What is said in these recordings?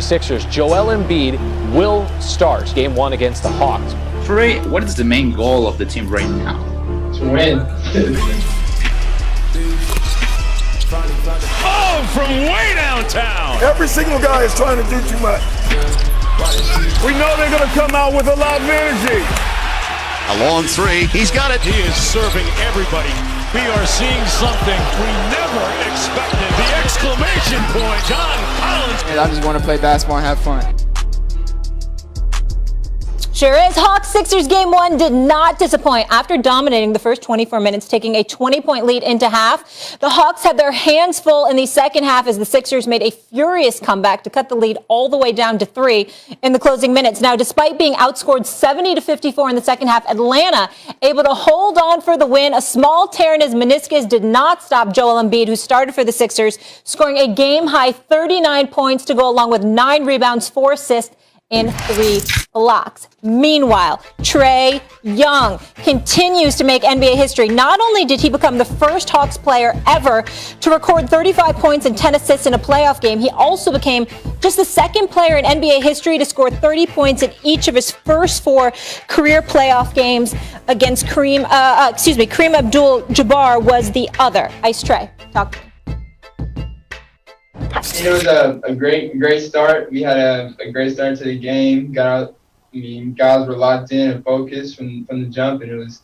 76ers, Joel Embiid will start Game 1 against the Hawks. Trey, what is the main goal of the team right now? To win. Oh, from way downtown! Every single guy is trying to do too much. We know they're going to come out with a lot of energy. A long three. He's got it. He is serving everybody. We are seeing something we never expected. The exclamation point, John Collins. And I just want to play basketball and have fun. Sure is. Hawks-Sixers Game 1 did not disappoint. After dominating the first 24 minutes, taking a 20-point lead into half, the Hawks had their hands full in the second half as the Sixers made a furious comeback to cut the lead all the way down to 3 in the closing minutes. Now, despite being outscored 70-54 in the second half, Atlanta able to hold on for the win. A small tear in his meniscus did not stop Joel Embiid, who started for the Sixers, scoring a game-high 39 points to go along with 9 rebounds, 4 assists, in 3 blocks. Meanwhile, Trae Young continues to make NBA history. Not only did he become the first Hawks player ever to record 35 points and 10 assists in a playoff game, he also became just the second player in NBA history to score 30 points in each of his first 4 career playoff games against Kareem Abdul-Jabbar was the other. Ice Trae, talk to me. It was a great start. We had a great start to the game. Guys were locked in and focused from the jump, and it was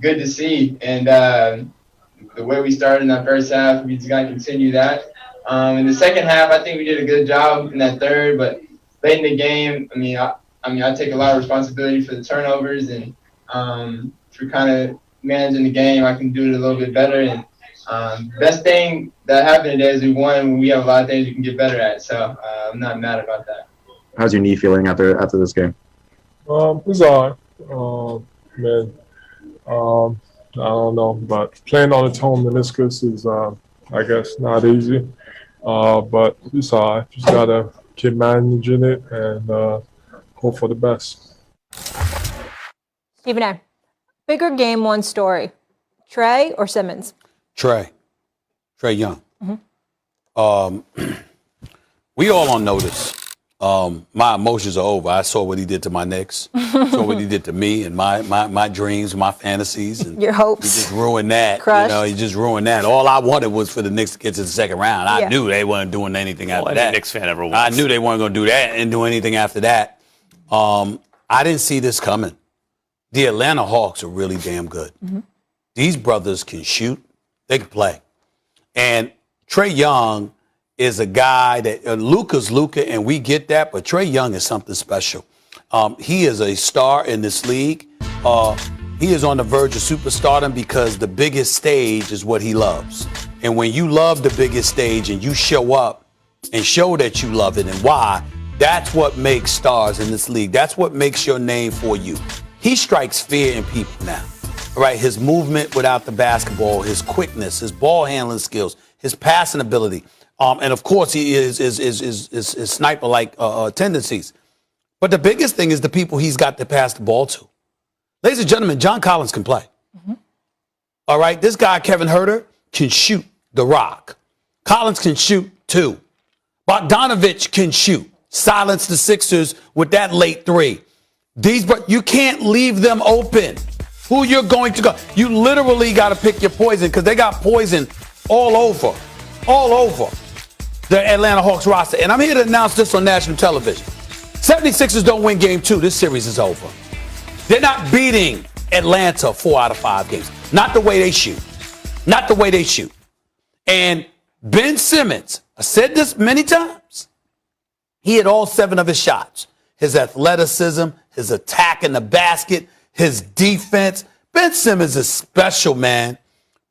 good to see. And the way we started in that first half, we just got to continue that. In the second half, I think we did a good job in that third, but late in the game, I take a lot of responsibility for the turnovers, and for kind of managing the game, I can do it a little bit better. And best thing that happened today is we won. We have a lot of things we can get better at, so I'm not mad about that. How's your knee feeling after this game? It's all right. Man, I don't know, but playing on its home meniscus is, I guess, not easy. But it's all right. Just gotta keep managing it and hope for the best. Stephen A., bigger Game 1 story, Trae or Simmons? Trae Young. We all on notice. My emotions are over. I saw what he did to my Knicks. Saw what he did to me and my dreams, my fantasies, and your hopes. He just ruined that. Crushed. He just ruined that. All I wanted was for the Knicks to get to the second round. I knew they weren't doing anything after that. Knicks fan ever was. I knew they weren't going to do that and do anything after that. I didn't see this coming. The Atlanta Hawks are really damn good. These brothers can shoot. They can play. And Trae Young is a guy that Luka's Luka, and we get that, but Trae Young is something special. He is a star in this league. He is on the verge of superstardom because the biggest stage is what he loves. And when you love the biggest stage and you show up and show that you love it and why, that's what makes stars in this league. That's what makes your name for you. He strikes fear in people now. Right, his movement without the basketball, his quickness, his ball handling skills, his passing ability, and of course he is sniper-like tendencies. But the biggest thing is the people he's got to pass the ball to. Ladies and gentlemen, John Collins can play. All right, this guy Kevin Huerter can shoot the rock. Collins can shoot too. Bogdanovich can shoot. Silence the Sixers with that late 3. But you can't leave them open. Who you're going to go. You literally got to pick your poison because they got poison all over the Atlanta Hawks roster. And I'm here to announce this on national television. 76ers don't win Game 2. This series is over. They're not beating Atlanta 4 out of 5 games. Not the way they shoot. Not the way they shoot. And Ben Simmons, I said this many times, he hit all 7 of his shots. His athleticism, his attack in the basket, his defense. Ben Simmons is special, man,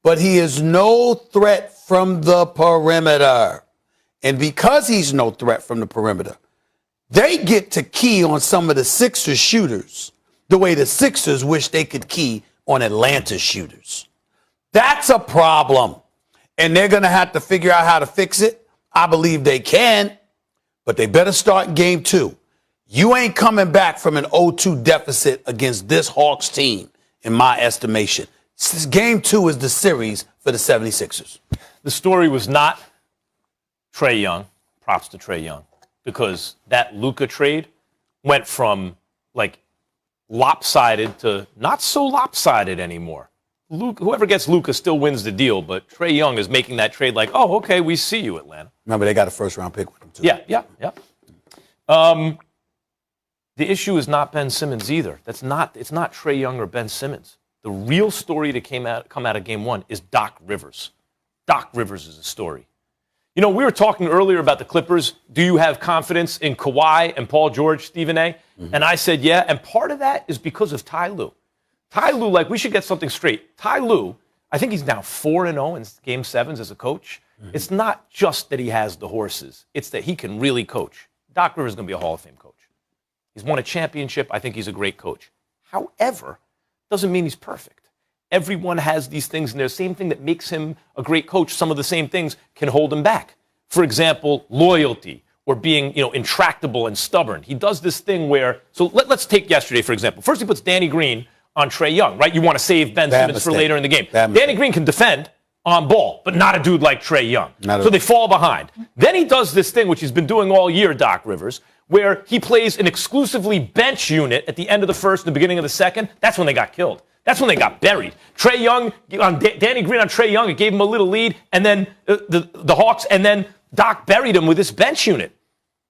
but he is no threat from the perimeter. And because he's no threat from the perimeter, they get to key on some of the Sixers shooters the way the Sixers wish they could key on Atlanta shooters. That's a problem. And they're going to have to figure out how to fix it. I believe they can, but they better start in Game 2. You ain't coming back from an 0-2 deficit against this Hawks team, in my estimation. Game 2 is the series for the 76ers. The story was not Trae Young. Props to Trae Young. because that Luka trade went from like lopsided to not so lopsided anymore. Whoever gets Luka still wins the deal, but Trae Young is making that trade like, oh, okay, we see you, Atlanta. Remember, they got a first-round pick with him, too. Yeah. The issue is not Ben Simmons either. It's not Trae Young or Ben Simmons. The real story that come out of Game 1 is Doc Rivers. Doc Rivers is the story. You know, we were talking earlier about the Clippers. Do you have confidence in Kawhi and Paul George, Stephen A? Mm-hmm. And I said, yeah. And part of that is because of Ty Lue. Ty Lue, like, we should get something straight. Ty Lue, I think he's now 4-0 in Game 7s as a coach. Mm-hmm. It's not just that he has the horses. It's that he can really coach. Doc Rivers is going to be a Hall of Fame coach. He's won a championship. I think he's a great coach. However, doesn't mean he's perfect. Everyone has these things, and the same thing that makes him a great coach, some of the same things can hold him back. For example, loyalty or being, intractable and stubborn. He does this thing where, so let's take yesterday, for example. First, he puts Danny Green on Trae Young, right? You want to save Ben Simmons for later in the game. Danny Green can defend on ball, but not a dude like Trae Young. So they fall behind. Then he does this thing, which he's been doing all year, Doc Rivers, where he plays an exclusively bench unit at the end of the first and the beginning of the second. That's when they got killed. That's when they got buried. Trae Young, on Danny Green on Trae Young, it gave him a little lead, and then the Hawks, and then Doc buried him with this bench unit.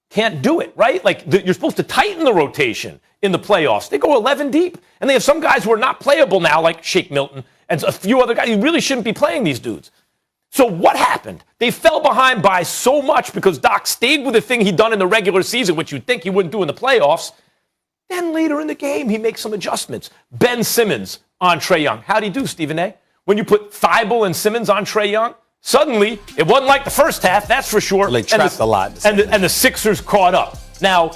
Can't do it, right? Like, you're supposed to tighten the rotation in the playoffs. They go 11 deep, and they have some guys who are not playable now, like Shake Milton, and a few other guys. You really shouldn't be playing these dudes. So what happened? They fell behind by so much because Doc stayed with the thing he'd done in the regular season, which you'd think he wouldn't do in the playoffs. Then later in the game, he makes some adjustments. Ben Simmons on Trae Young. How'd he do, Stephen A? When you put Thibault and Simmons on Trae Young, suddenly it wasn't like the first half, that's for sure. Well, they trapped a lot. And the Sixers caught up. Now,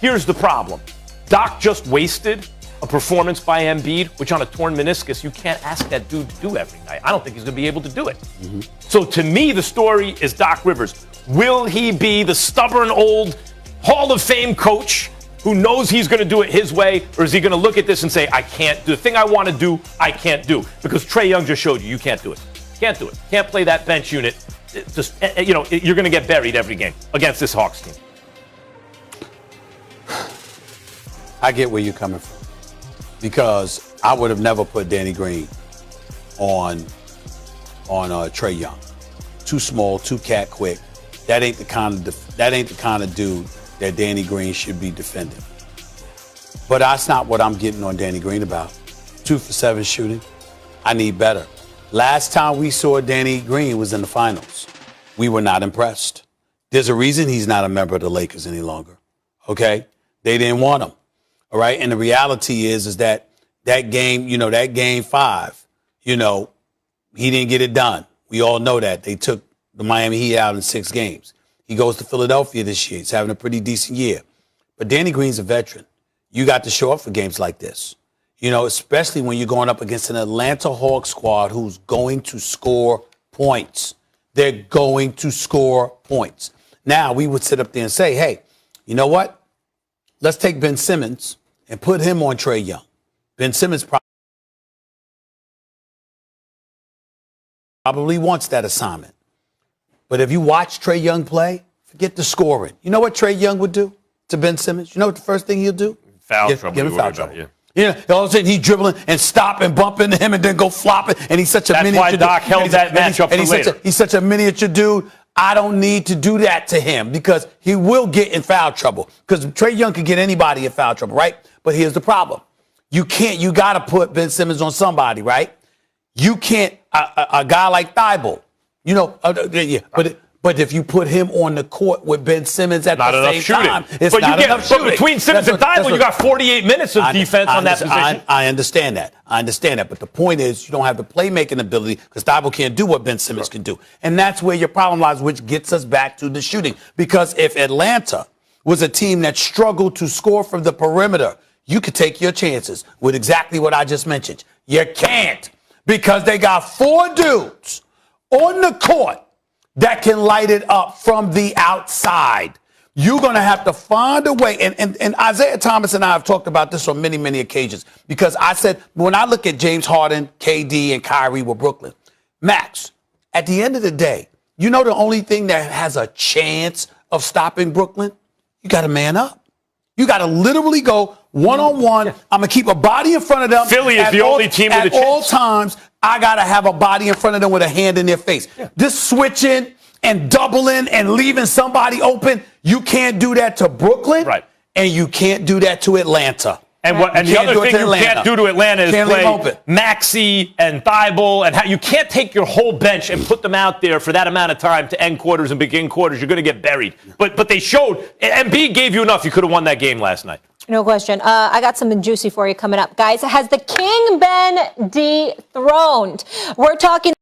here's the problem. Doc just wasted a performance by Embiid, which on a torn meniscus, you can't ask that dude to do every night. I don't think he's going to be able to do it. Mm-hmm. So to me, the story is Doc Rivers. Will he be the stubborn old Hall of Fame coach who knows he's going to do it his way, or is he going to look at this and say, I can't do the thing I want to do, I can't do? Because Trae Young just showed you can't do it. Can't do it. Can't play that bench unit. You're going to get buried every game against this Hawks team. I get where you're coming from. Because I would have never put Danny Green on Trae Young. Too small, too cat quick. That ain't the kind of dude that Danny Green should be defending. But that's not what I'm getting on Danny Green about. 2 for 7 shooting. I need better. Last time we saw Danny Green was in the finals. We were not impressed. There's a reason he's not a member of the Lakers any longer. Okay? They didn't want him. All right. And the reality is that game, that Game 5, he didn't get it done. We all know that. They took the Miami Heat out in 6 games. He goes to Philadelphia this year. He's having a pretty decent year. But Danny Green's a veteran. You got to show up for games like this, especially when you're going up against an Atlanta Hawks squad who's going to score points. They're going to score points. Now, we would sit up there and say, hey, you know what? Let's take Ben Simmons and put him on Trae Young. Ben Simmons probably wants that assignment. But if you watch Trae Young play, forget the scoring. You know what Trae Young would do to Ben Simmons? You know what the first thing he'll do? Foul trouble. Give him foul trouble. All of a sudden he's dribbling and stop and bump into him and then go flopping. And he's such a miniature dude. That's why Doc held that matchup for later. He's such a miniature dude. I don't need to do that to him because he will get in foul trouble. Because Trae Young can get anybody in foul trouble, right? But here's the problem. You got to put Ben Simmons on somebody, right? You can't, a guy like Thibault, but if you put him on the court with Ben Simmons at the same time, it's not enough shooting. But between Simmons and Thibault, you got 48 minutes of defense on that position. I understand that. But the point is you don't have the playmaking ability because Thibault can't do what Ben Simmons can do. And that's where your problem lies, which gets us back to the shooting. Because if Atlanta was a team that struggled to score from the perimeter, you could take your chances with exactly what I just mentioned. You can't because they got 4 dudes on the court that can light it up from the outside. You're going to have to find a way. And Isaiah Thomas and I have talked about this on many, many occasions because I said, when I look at James Harden, KD, and Kyrie with Brooklyn, Max, at the end of the day, the only thing that has a chance of stopping Brooklyn You got to man up. You got to literally go one-on-one. I'm going to keep a body in front of them. Philly is the only team with a chance. At all times, I got to have a body in front of them with a hand in their face. Yeah. This switching and doubling and leaving somebody open, you can't do that to Brooklyn, right? And you can't do that to Atlanta. And the other thing you can't do to Atlanta is play Maxey and Thibault, and you can't take your whole bench and put them out there for that amount of time to end quarters and begin quarters. You're going to get buried. But they showed, Embiid gave you enough. You could have won that game last night. No question. I got something juicy for you coming up, guys. Has the king been dethroned? We're talking